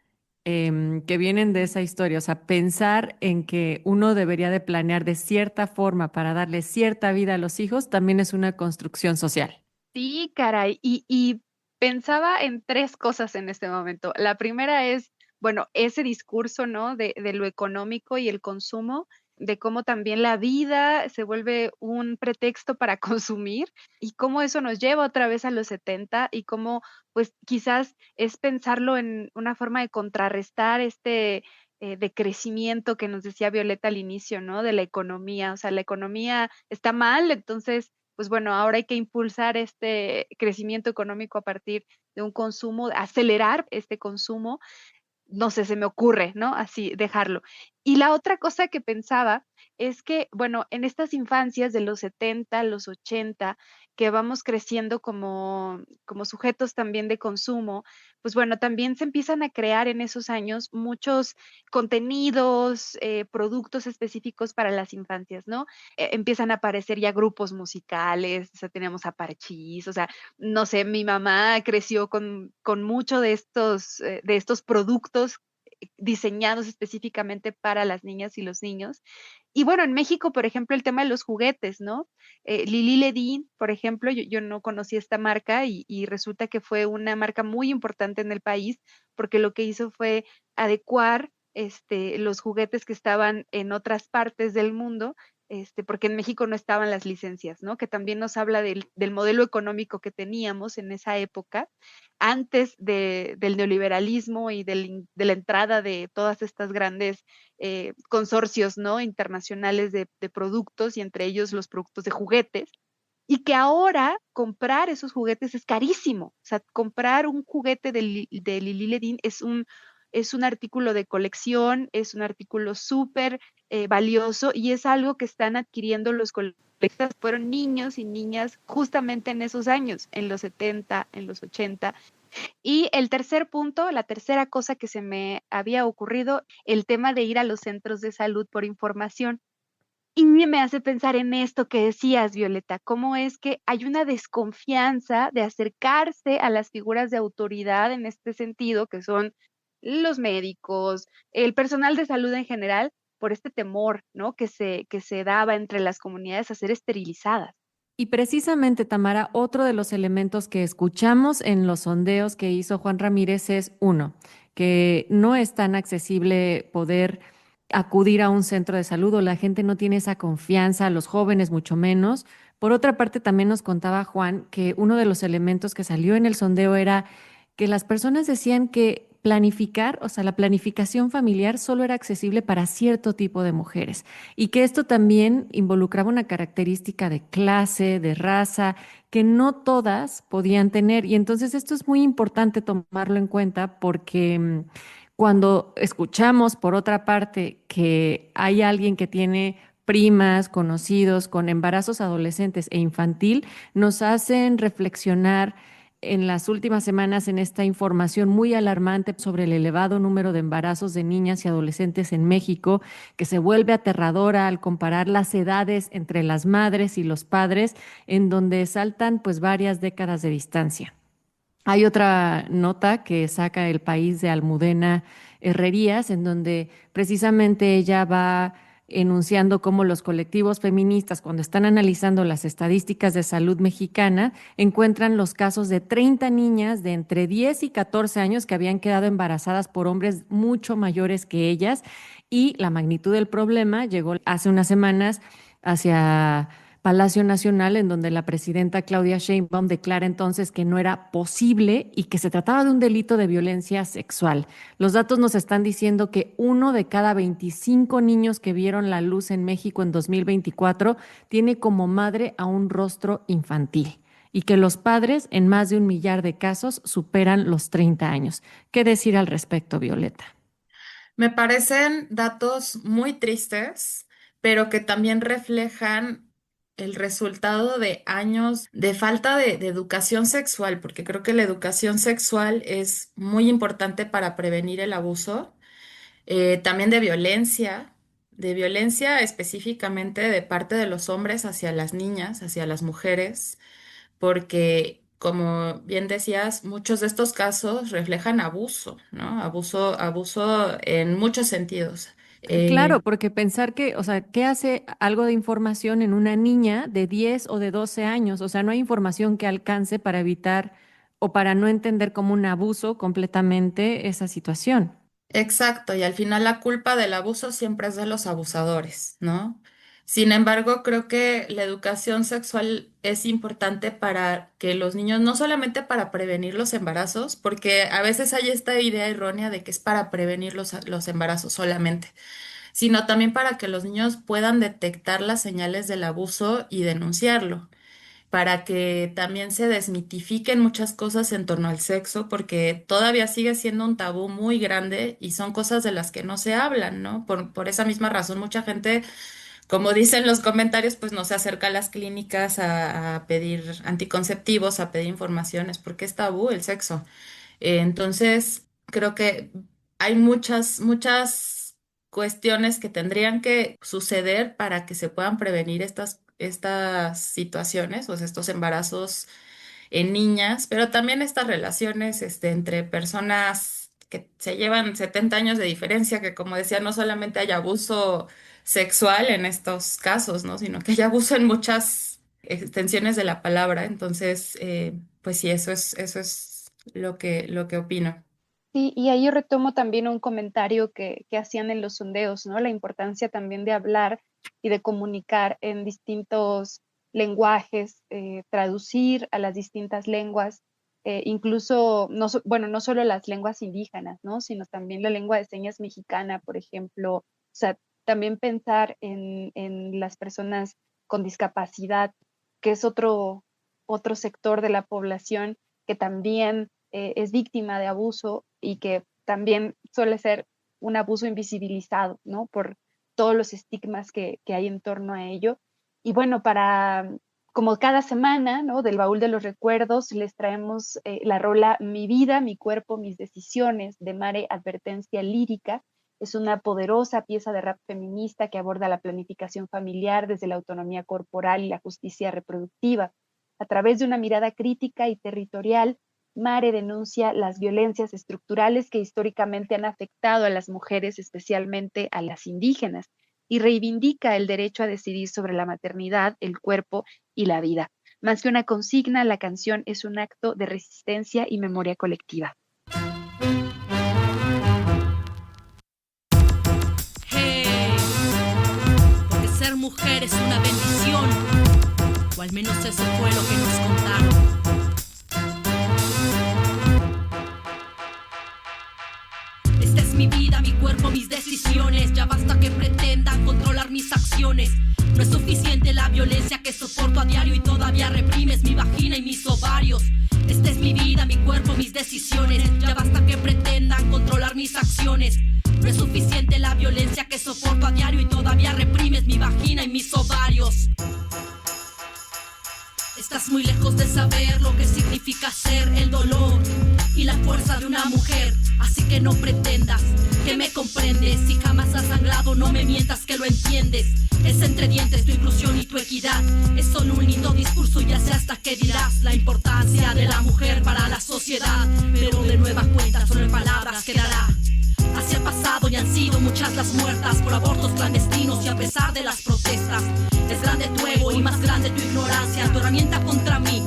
que vienen de esa historia. O sea, pensar en que uno debería de planear de cierta forma para darle cierta vida a los hijos también es una construcción social. Sí, caray. Y pensaba en tres cosas en este momento. La primera es, bueno, ese discurso, ¿no? De lo económico y el consumo, de cómo también la vida se vuelve un pretexto para consumir y cómo eso nos lleva otra vez a los 70 y cómo, pues, quizás es pensarlo en una forma de contrarrestar este decrecimiento que nos decía Violeta al inicio, ¿no? De la economía. O sea, la economía está mal, entonces pues bueno, ahora hay que impulsar este crecimiento económico a partir de un consumo, acelerar este consumo, no sé, se me ocurre, ¿no? Así dejarlo. Y la otra cosa que pensaba es que, bueno, en estas infancias de los 70, los 80, que vamos creciendo como sujetos también de consumo, pues bueno, también se empiezan a crear en esos años muchos contenidos, productos específicos para las infancias, ¿no? Empiezan a aparecer ya grupos musicales, o sea, tenemos a Parchís, o sea, no sé, mi mamá creció con mucho de estos productos diseñados específicamente para las niñas y los niños. Y bueno, en México, por ejemplo, el tema de los juguetes, ¿no? Lili Ledin, por ejemplo, yo no conocí esta marca y resulta que fue una marca muy importante en el país porque lo que hizo fue adecuar los juguetes que estaban en otras partes del mundo, porque en México no estaban las licencias, ¿no? Que también nos habla del modelo económico que teníamos en esa época, antes del neoliberalismo y de la entrada de todas estas grandes consorcios, ¿no? Internacionales de productos y entre ellos los productos de juguetes. Y que ahora comprar esos juguetes es carísimo. O sea, comprar un juguete de Lili Ledin es un artículo de colección, es un artículo súper valioso y es algo que están adquiriendo los coleccionistas. Fueron niños y niñas justamente en esos años, en los 70, en los 80. Y el tercer punto, la tercera cosa que se me había ocurrido, el tema de ir a los centros de salud por información. Y me hace pensar en esto que decías, Violeta, cómo es que hay una desconfianza de acercarse a las figuras de autoridad en este sentido, que son los médicos, el personal de salud en general, por este temor, ¿no? Que se daba entre las comunidades a ser esterilizadas. Y precisamente, Tamara, otro de los elementos que escuchamos en los sondeos que hizo Juan Ramírez es uno, que no es tan accesible poder acudir a un centro de salud o la gente no tiene esa confianza, los jóvenes mucho menos. Por otra parte, también nos contaba Juan que uno de los elementos que salió en el sondeo era que las personas decían que planificar, o sea, la planificación familiar solo era accesible para cierto tipo de mujeres y que esto también involucraba una característica de clase, de raza, que no todas podían tener. Y entonces esto es muy importante tomarlo en cuenta porque cuando escuchamos, por otra parte, que hay alguien que tiene primas, conocidos con embarazos adolescentes e infantil, nos hacen reflexionar en las últimas semanas en esta información muy alarmante sobre el elevado número de embarazos de niñas y adolescentes en México, que se vuelve aterradora al comparar las edades entre las madres y los padres, en donde saltan pues varias décadas de distancia. Hay otra nota que saca El País de Almudena Herrerías, en donde precisamente ella va enunciando cómo los colectivos feministas, cuando están analizando las estadísticas de salud mexicana, encuentran los casos de 30 niñas de entre 10 y 14 años que habían quedado embarazadas por hombres mucho mayores que ellas, y la magnitud del problema llegó hace unas semanas hacia Palacio Nacional, en donde la presidenta Claudia Sheinbaum declara entonces que no era posible y que se trataba de un delito de violencia sexual. Los datos nos están diciendo que 1 de cada 25 niños que vieron la luz en México en 2024 tiene como madre a un rostro infantil y que los padres, en más de 1 millar de casos, superan los 30 años. ¿Qué decir al respecto, Violeta? Me parecen datos muy tristes, pero que también reflejan el resultado de años de falta de educación sexual, porque creo que la educación sexual es muy importante para prevenir el abuso, también de violencia específicamente de parte de los hombres hacia las niñas, hacia las mujeres, porque como bien decías, muchos de estos casos reflejan abuso, ¿no? Abuso en muchos sentidos. Claro, porque pensar que, o sea, ¿qué hace algo de información en una niña de 10 o de 12 años? O sea, no hay información que alcance para evitar o para no entender como un abuso completamente esa situación. Exacto, y al final la culpa del abuso siempre es de los abusadores, ¿no? Sin embargo, creo que la educación sexual es importante para que los niños, no solamente para prevenir los embarazos, porque a veces hay esta idea errónea de que es para prevenir los embarazos solamente, sino también para que los niños puedan detectar las señales del abuso y denunciarlo, para que también se desmitifiquen muchas cosas en torno al sexo, porque todavía sigue siendo un tabú muy grande y son cosas de las que no se hablan, ¿no? Por esa misma razón, mucha gente, como dicen los comentarios, pues no se acerca a las clínicas a pedir anticonceptivos, a pedir informaciones, porque es tabú el sexo. Entonces, creo que hay muchas cuestiones que tendrían que suceder para que se puedan prevenir estas situaciones, o sea, estos embarazos en niñas, pero también estas relaciones entre personas que se llevan 70 años de diferencia, que como decía, no solamente hay abuso sexual en estos casos, ¿no? Sino que hay abuso en muchas extensiones de la palabra. Entonces, pues sí, eso es lo que opino. Sí, y ahí yo retomo también un comentario que hacían en los sondeos, ¿no? La importancia también de hablar y de comunicar en distintos lenguajes, traducir a las distintas lenguas, incluso, bueno, no solo las lenguas indígenas, ¿no? Sino también la lengua de señas mexicana, por ejemplo. O sea, también pensar en las personas con discapacidad, que es otro sector de la población que también es víctima de abuso y que también suele ser un abuso invisibilizado, ¿no? Por todos los estigmas que hay en torno a ello. Y bueno, como cada semana, ¿no? Del baúl de los recuerdos, les traemos la rola Mi vida, mi cuerpo, mis decisiones, de Mare Advertencia Lírica. Es una poderosa pieza de rap feminista que aborda la planificación familiar desde la autonomía corporal y la justicia reproductiva. A través de una mirada crítica y territorial, Mare denuncia las violencias estructurales que históricamente han afectado a las mujeres, especialmente a las indígenas, y reivindica el derecho a decidir sobre la maternidad, el cuerpo y la vida. Más que una consigna, la canción es un acto de resistencia y memoria colectiva. Hey, porque ser mujer es una bendición, o al menos eso fue lo que nos contaron. Mi vida, mi cuerpo, mis decisiones. Ya basta que pretendan controlar mis acciones. No es suficiente la violencia que soporto a diario y todavía reprimes mi vagina y mis ovarios. Esta es mi vida, mi cuerpo, mis decisiones. Ya basta que pretendan controlar mis acciones. No es suficiente la violencia que soporto a diario y todavía reprimes mi vagina y mis ovarios. Estás muy lejos de saber lo que significa ser el dolor y la fuerza de una mujer. Así que no pretendas que me comprendes. Si jamás has sangrado, no me mientas que lo entiendes. Es entre dientes tu inclusión y tu equidad. Es solo un lindo discurso y ya sé hasta qué dirás. La importancia de la mujer para la sociedad, pero de nueva cuenta solo en palabras quedará. Así ha pasado y han sido muchas las muertas por abortos clandestinos, y a pesar de las protestas es grande tu ego y más grande tu ignorancia. Tu herramienta contra mí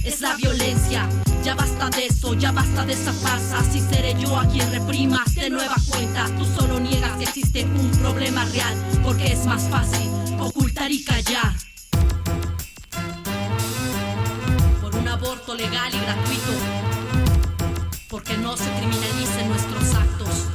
es la violencia. Ya basta de eso, ya basta de esa farsa. Si seré yo a quien reprimas de nueva cuenta. Tú solo niegas que existe un problema real, porque es más fácil ocultar y callar. Por un aborto legal y gratuito, porque no se criminalicen nuestros actos.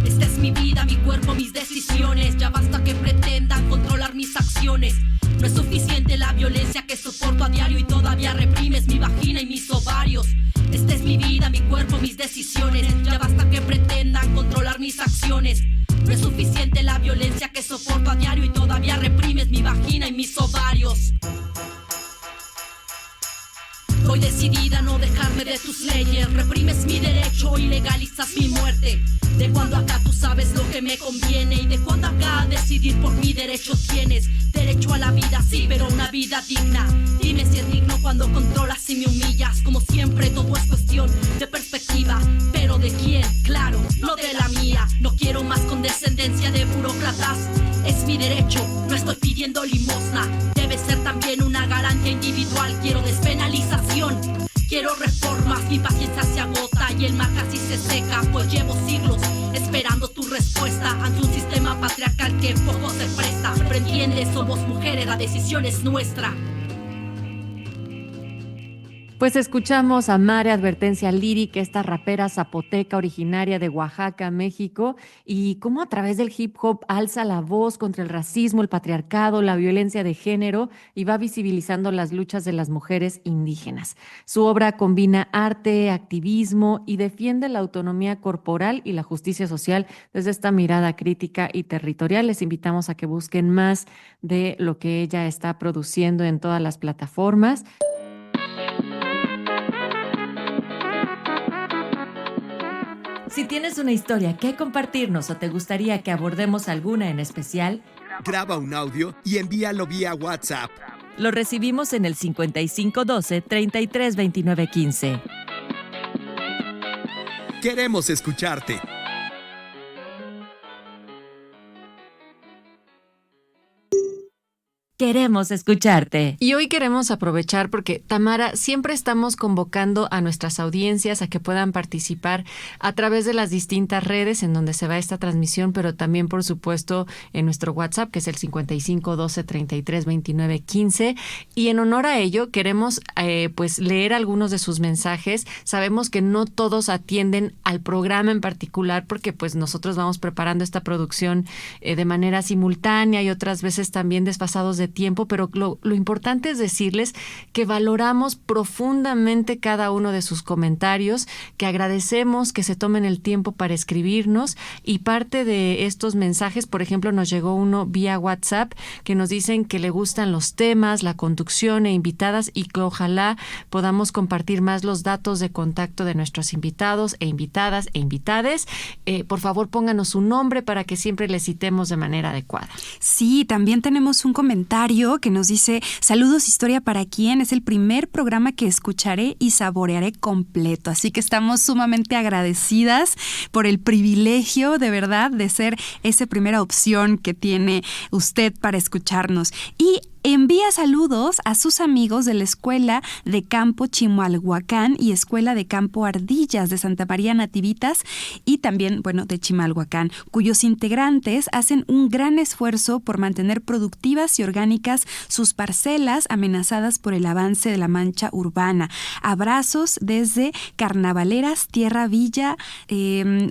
Esta es mi vida, mi cuerpo, mis decisiones. Ya basta que pretendan controlar mis acciones. No es suficiente la violencia que soporto a diario y todavía reprimes mi vagina y mis ovarios. Esta es mi vida, mi cuerpo, mis decisiones. Ya basta que pretendan controlar mis acciones. No es suficiente la violencia que soporto a diario y todavía reprimes mi vagina y mis ovarios. Estoy decidida a no dejarme de tus leyes. Reprimes mi derecho y legalizas mi muerte. De cuando acá tú tú sabes lo que me conviene. Y de cuando acá decidir por mi derecho tienes. Derecho a la vida, sí, pero una vida digna. Dime si es digno cuando controlas y me humillas. Como siempre todo es cuestión de perspectiva. Pero ¿de quién? Claro, no de la mía. No quiero más condescendencia de burócratas. Es mi derecho, no estoy pidiendo limosna. Debe ser también una garantía individual. Quiero despenalización, quiero reformas. Mi paciencia se agota y el mar casi se seca. Pues llevo siglos esperando tu respuesta ante un sistema patriarcal que poco se presta. Pero entiende, somos mujeres, la decisión es nuestra. Pues escuchamos a Mare Advertencia Lírica, esta rapera zapoteca originaria de Oaxaca, México, y cómo a través del hip hop alza la voz contra el racismo, el patriarcado, la violencia de género y va visibilizando las luchas de las mujeres indígenas. Su obra combina arte, activismo y defiende la autonomía corporal y la justicia social desde esta mirada crítica y territorial. Les invitamos a que busquen más de lo que ella está produciendo en todas las plataformas. Si tienes una historia que compartirnos o te gustaría que abordemos alguna en especial, graba un audio y envíalo vía WhatsApp. Lo recibimos en el 5512-332915. Queremos escucharte. Queremos escucharte. Y hoy queremos aprovechar porque, Tamara, siempre estamos convocando a nuestras audiencias a que puedan participar a través de las distintas redes en donde se va esta transmisión, pero también, por supuesto, en nuestro WhatsApp, que es el 5512-332915. Y en honor a ello, queremos pues leer algunos de sus mensajes. Sabemos que no todos atienden al programa en particular porque pues nosotros vamos preparando esta producción de manera simultánea y otras veces también desfasados de tiempo, pero lo importante es decirles que valoramos profundamente cada uno de sus comentarios, que agradecemos que se tomen el tiempo para escribirnos, y parte de estos mensajes, por ejemplo, nos llegó uno vía WhatsApp que nos dicen que le gustan los temas, la conducción e invitadas, y que ojalá podamos compartir más los datos de contacto de nuestros invitados e invitadas e invitades. Por favor, pónganos su nombre para que siempre les citemos de manera adecuada. Sí, también tenemos un comentario que nos dice: saludos, Historia para Quién, es el primer programa que escucharé y saborearé completo, así que estamos sumamente agradecidas por el privilegio de verdad de ser esa primera opción que tiene usted para escucharnos. Y envía saludos a sus amigos de la Escuela de Campo Chimalhuacán y Escuela de Campo Ardillas de Santa María Nativitas y también, bueno, de Chimalhuacán, cuyos integrantes hacen un gran esfuerzo por mantener productivas y orgánicas sus parcelas amenazadas por el avance de la mancha urbana. Abrazos desde Carnavaleras, Tierra Villa,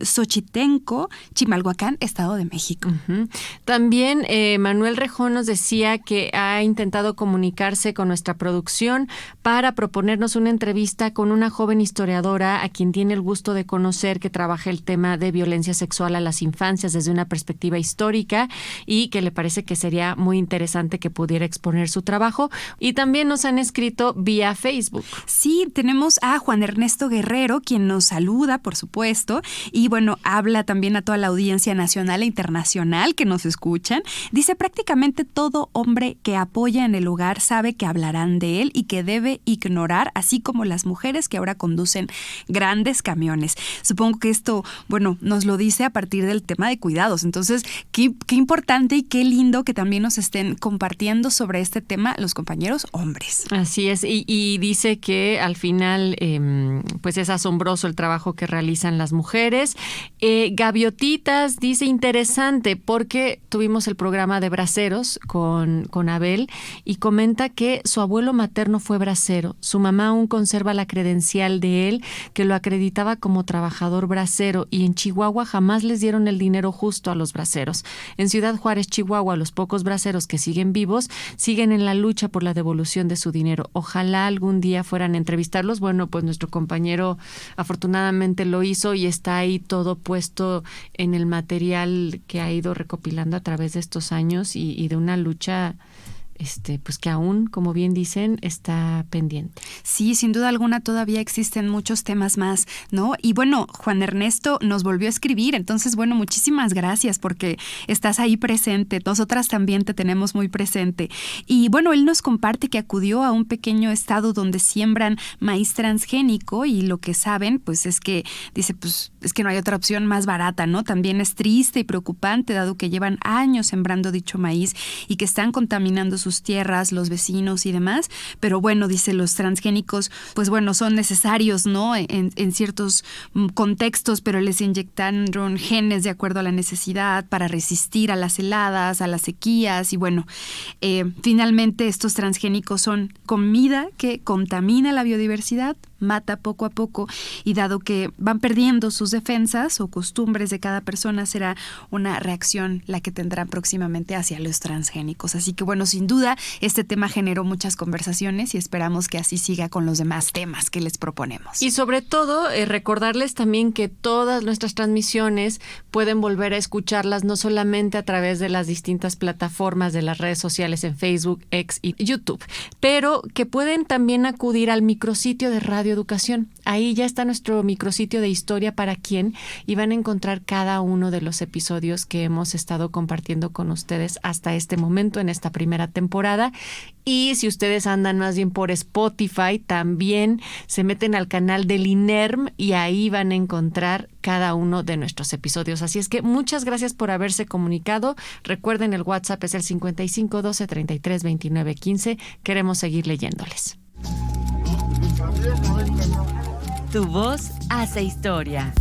Xochitenco, Chimalhuacán, Estado de México. Uh-huh. También Manuel Rejón nos decía que ha intentado comunicarse con nuestra producción para proponernos una entrevista con una joven historiadora a quien tiene el gusto de conocer, que trabaja el tema de violencia sexual a las infancias desde una perspectiva histórica y que le parece que sería muy interesante que pudiera exponer su trabajo. Y también nos han escrito vía Facebook. Sí, tenemos a Juan Ernesto Guerrero, quien nos saluda, por supuesto, y bueno, habla también a toda la audiencia nacional e internacional que nos escuchan. Dice: prácticamente todo hombre que apoya en el hogar sabe que hablarán de él y que debe ignorar, así como las mujeres que ahora conducen grandes camiones. Supongo que esto, bueno, nos lo dice a partir del tema de cuidados. Entonces, qué importante y qué lindo que también nos estén compartiendo sobre este tema los compañeros hombres. Así es, y dice que al final pues es asombroso el trabajo que realizan las mujeres. Gaviotitas dice: interesante, porque tuvimos el programa de braceros con Abel, y comenta que su abuelo materno fue bracero. Su mamá aún conserva la credencial de él que lo acreditaba como trabajador bracero, y en Chihuahua jamás les dieron el dinero justo a los braceros. En Ciudad Juárez, Chihuahua, los pocos braceros que siguen vivos siguen en la lucha por la devolución de su dinero. Ojalá algún día fueran a entrevistarlos. Bueno, pues nuestro compañero afortunadamente lo hizo y está ahí todo puesto en el material que ha ido recopilando a través de estos años y de una lucha pues que aún, como bien dicen, está pendiente. Sí, sin duda alguna todavía existen muchos temas más, ¿no? Y bueno, Juan Ernesto nos volvió a escribir, entonces, bueno, muchísimas gracias porque estás ahí presente. Nosotras también te tenemos muy presente. Y bueno, él nos comparte que acudió a un pequeño estado donde siembran maíz transgénico y lo que saben, pues es que, dice, pues es que no hay otra opción más barata, ¿no? También es triste y preocupante dado que llevan años sembrando dicho maíz y que están contaminando sus tierras, los vecinos y demás, pero bueno, dice, los transgénicos, pues bueno, son necesarios, ¿no? En ciertos contextos, pero les inyectaron genes de acuerdo a la necesidad para resistir a las heladas, a las sequías y bueno, finalmente estos transgénicos son comida que contamina la biodiversidad, mata poco a poco y dado que van perdiendo sus defensas o costumbres de cada persona, será una reacción la que tendrán próximamente hacia los transgénicos. Así que bueno, sin duda este tema generó muchas conversaciones y esperamos que así siga con los demás temas que les proponemos. Y sobre todo recordarles también que todas nuestras transmisiones pueden volver a escucharlas no solamente a través de las distintas plataformas de las redes sociales en Facebook, X y YouTube, pero que pueden también acudir al micrositio de Radio Educación. Ahí ya está nuestro micrositio de Historia para Quién y van a encontrar cada uno de los episodios que hemos estado compartiendo con ustedes hasta este momento en esta primera temporada. Y si ustedes andan más bien por Spotify, también se meten al canal del INERM y ahí van a encontrar cada uno de nuestros episodios. Así es que muchas gracias por haberse comunicado. Recuerden, el WhatsApp es el 55 12 33 29 15. Queremos seguir leyéndoles. Tu voz hace historia.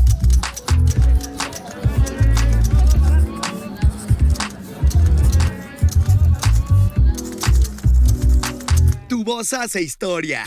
Tu voz hace historia.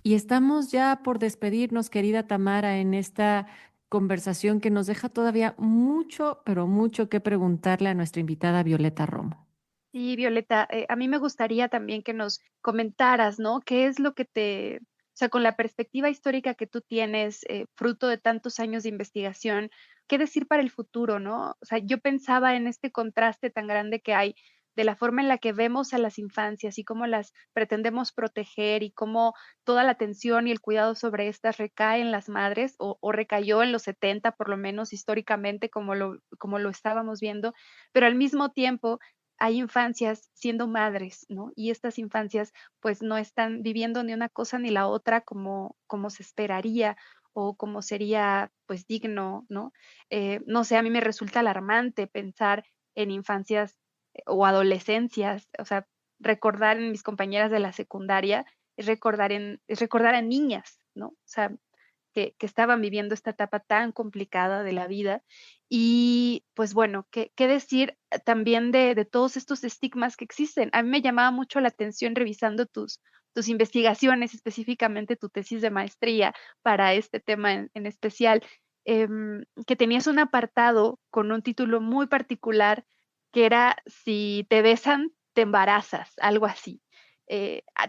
Y estamos ya por despedirnos, querida Tamara, en esta conversación que nos deja todavía mucho, pero mucho que preguntarle a nuestra invitada Violeta Romo. Sí, Violeta, a mí me gustaría también que nos comentaras, ¿no? ¿Qué es lo que o sea, con la perspectiva histórica que tú tienes, fruto de tantos años de investigación, qué decir para el futuro, ¿no? O sea, yo pensaba en este contraste tan grande que hay de la forma en la que vemos a las infancias y cómo las pretendemos proteger y cómo toda la atención y el cuidado sobre estas recae en las madres o recayó en los 70 por lo menos históricamente como lo estábamos viendo, pero al mismo tiempo hay infancias siendo madres, ¿no? Y estas infancias pues no están viviendo ni una cosa ni la otra como se esperaría o como sería pues digno, ¿no? No sé, a mí me resulta alarmante pensar en infancias o adolescencias, o sea, recordar en mis compañeras de la secundaria es recordar a niñas, ¿no? O sea, que estaban viviendo esta etapa tan complicada de la vida. Y pues bueno, ¿qué decir también de todos estos estigmas que existen? A mí me llamaba mucho la atención revisando tus investigaciones, específicamente tu tesis de maestría para este tema en especial, que tenías un apartado con un título muy particular que era Si te besan, te embarazas, algo así.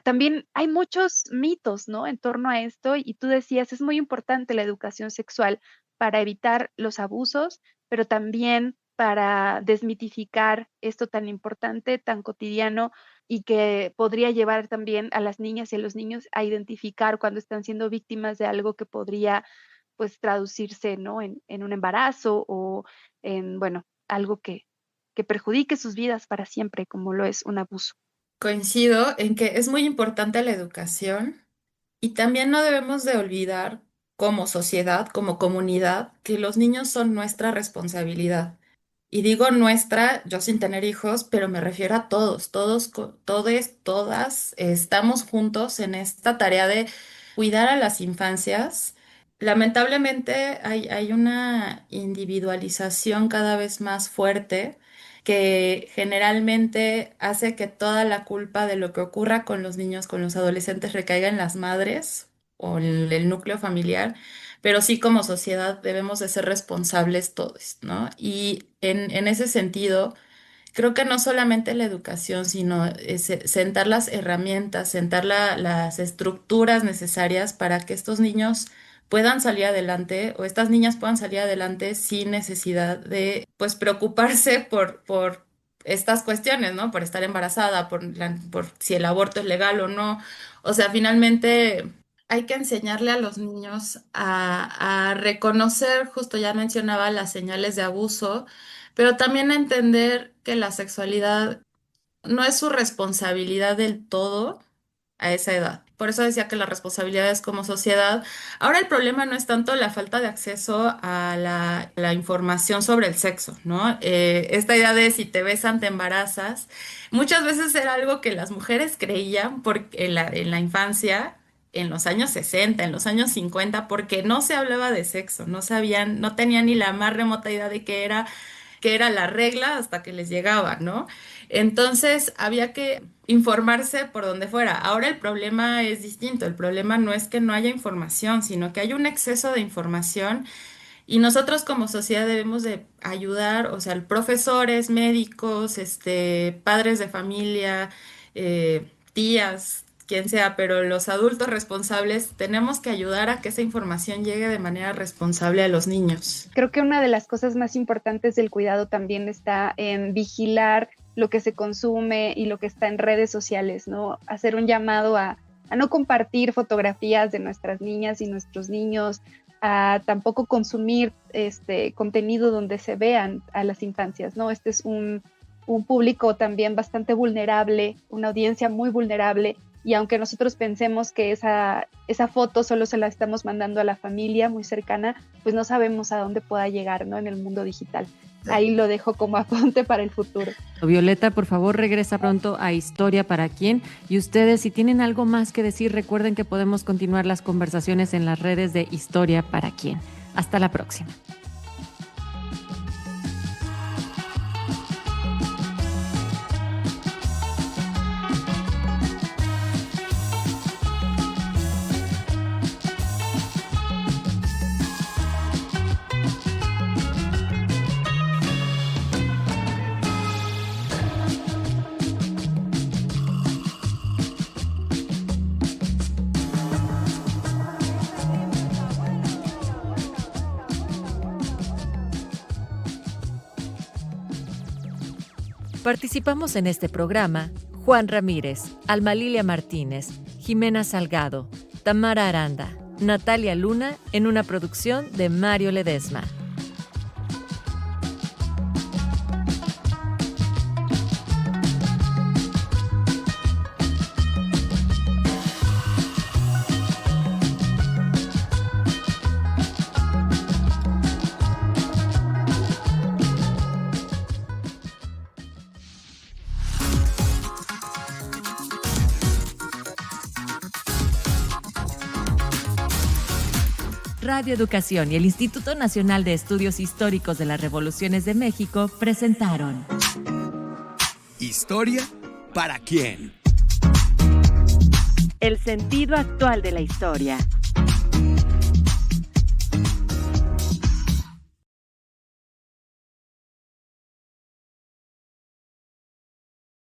También hay muchos mitos, ¿no? En torno a esto y tú decías, es muy importante la educación sexual para evitar los abusos, pero también para desmitificar esto tan importante, tan cotidiano y que podría llevar también a las niñas y a los niños a identificar cuando están siendo víctimas de algo que podría pues traducirse, ¿no? En un embarazo o en, bueno, algo que perjudique sus vidas para siempre, como lo es un abuso. Coincido en que es muy importante la educación y también no debemos de olvidar como sociedad, como comunidad, que los niños son nuestra responsabilidad. Y digo nuestra, yo sin tener hijos, pero me refiero a todes, todas, estamos juntos en esta tarea de cuidar a las infancias. Lamentablemente hay una individualización cada vez más fuerte que generalmente hace que toda la culpa de lo que ocurra con los niños, con los adolescentes, recaiga en las madres o en el núcleo familiar, pero sí como sociedad debemos de ser responsables todos, ¿no? Y en ese sentido, creo que no solamente la educación, sino sentar las herramientas, sentar las estructuras necesarias para que estos niños puedan salir adelante o estas niñas puedan salir adelante sin necesidad de pues preocuparse por estas cuestiones, ¿no? Por estar embarazada, por si el aborto es legal o no. O sea, finalmente hay que enseñarle a los niños a reconocer, justo ya mencionaba, las señales de abuso, pero también a entender que la sexualidad no es su responsabilidad del todo a esa edad. Por eso decía que la responsabilidad es como sociedad. Ahora el problema no es tanto la falta de acceso a la información sobre el sexo, ¿no? Esta idea de si te besan te embarazas, muchas veces era algo que las mujeres creían en la infancia, en los años 60, en los años 50, porque no se hablaba de sexo, no sabían, no tenían ni la más remota idea de qué era la regla hasta que les llegaba, ¿no? Entonces había que informarse por donde fuera. Ahora el problema es distinto. El problema no es que no haya información, sino que hay un exceso de información y nosotros como sociedad debemos de ayudar, o sea, profesores, médicos, padres de familia, tías, quien sea, pero los adultos responsables tenemos que ayudar a que esa información llegue de manera responsable a los niños. Creo que una de las cosas más importantes del cuidado también está en vigilar lo que se consume y lo que está en redes sociales, ¿no? Hacer un llamado a no compartir fotografías de nuestras niñas y nuestros niños, a tampoco consumir contenido donde se vean a las infancias, ¿no? Este es un público también bastante vulnerable, una audiencia muy vulnerable, y aunque nosotros pensemos que esa foto solo se la estamos mandando a la familia muy cercana, pues no sabemos a dónde pueda llegar, ¿no? En el mundo digital. Ahí lo dejo como apunte para el futuro. Violeta, por favor, regresa pronto a Historia para Quién. Y ustedes, si tienen algo más que decir, recuerden que podemos continuar las conversaciones en las redes de Historia para Quién. Hasta la próxima. Participamos en este programa Juan Ramírez, Alma Lilia Martínez, Jimena Salgado, Tamara Aranda, Natalia Luna, en una producción de Mario Ledesma. Radio Educación y el Instituto Nacional de Estudios Históricos de las Revoluciones de México presentaron Historia para quién. El sentido actual de la historia.